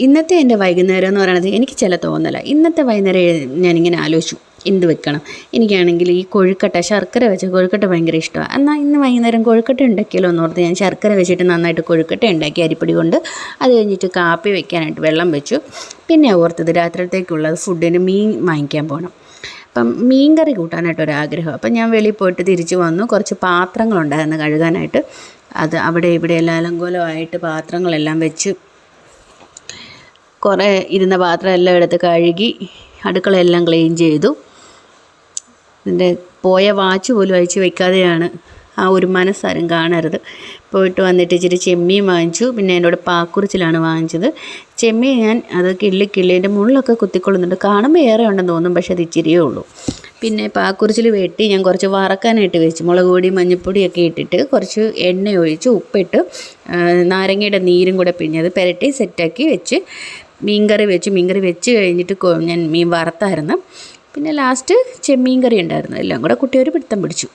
ഇന്നത്തെ എൻ്റെ വൈകുന്നേരം എന്ന് പറയുന്നത് എനിക്ക് ചില തോന്നല. ഇന്നത്തെ വൈകുന്നേരം ഞാനിങ്ങനെ ആലോചിച്ചു എന്ത് വെക്കണം. എനിക്കാണെങ്കിൽ ഈ കൊഴുക്കട്ട, ശർക്കര വെച്ച കൊഴുക്കട്ട ഭയങ്കര ഇഷ്ടമാണ്. എന്നാൽ ഇന്ന് വൈകുന്നേരം കൊഴുക്കട്ട ഉണ്ടാക്കിയാലോ എന്ന് ഓർത്ത് ഞാൻ ശർക്കര വെച്ചിട്ട് നന്നായിട്ട് കൊഴുക്കട്ട ഉണ്ടാക്കി അരിപ്പൊടി കൊണ്ട്. അത് കഴിഞ്ഞിട്ട് കാപ്പി വെക്കാനായിട്ട് വെള്ളം വെച്ചു. പിന്നെ ഓർത്തത് രാത്രിയിലത്തേക്കുള്ളത് ഫുഡിന് മീൻ വാങ്ങിക്കാൻ പോകണം. അപ്പം മീൻ കറി കൂട്ടാനായിട്ടൊരാഗ്രഹം. അപ്പം ഞാൻ വെളിയിൽ പോയിട്ട് തിരിച്ച് വന്നു. കുറച്ച് പാത്രങ്ങളുണ്ടായിരുന്നു കഴുകാനായിട്ട്. അത് അവിടെ ഇവിടെ എല്ലാം അലങ്കോലമായിട്ട് പാത്രങ്ങളെല്ലാം വെച്ച് കുറേ ഇരുന്ന പാത്രം എല്ലാം എടുത്ത് കഴുകി അടുക്കളയെല്ലാം ക്ലീൻ ചെയ്തു. എൻ്റെ പോയ വാച്ച് പോലും അഴിച്ച് വെക്കാതെയാണ്. ആ ഒരു മനസ്സാരും കാണരുത്. പോയിട്ട് വന്നിട്ട് ഇച്ചിരി ചെമ്മീൻ വാങ്ങിച്ചു. പിന്നെ എന്നോട് പാക്കുറിച്ചിലാണ് വാങ്ങിച്ചത്. ചെമ്മീൻ ഞാൻ അത് കിള്ളിൻ്റെ മുള്ളൊക്കെ കുത്തിക്കൊള്ളുന്നുണ്ട്. കാണുമ്പോൾ ഏറെ ഉണ്ടെന്ന് തോന്നും, പക്ഷേ അത് ഇച്ചിരിയേ ഉള്ളൂ. പിന്നെ പാക്കുറിച്ചിൽ വെട്ടി ഞാൻ കുറച്ച് വറക്കാനായിട്ട് വെച്ചു. മുളക് പൊടി മഞ്ഞൾപ്പൊടിയൊക്കെ ഇട്ടിട്ട് കുറച്ച് എണ്ണ ഒഴിച്ച് ഉപ്പിട്ട് നാരങ്ങയുടെ നീരും കൂടെ പിഴിഞ്ഞത് പുരട്ടി സെറ്റാക്കി വെച്ച് മീൻകറി വെച്ച് കഴിഞ്ഞിട്ട് ഞാൻ മീൻ വറുത്തായിരുന്നു. പിന്നെ ലാസ്റ്റ് ചെമ്മീൻ കറി ഉണ്ടായിരുന്നു. എല്ലാം കൂടെ കുട്ടി ഒരു പിടുത്തം പിടിച്ചു.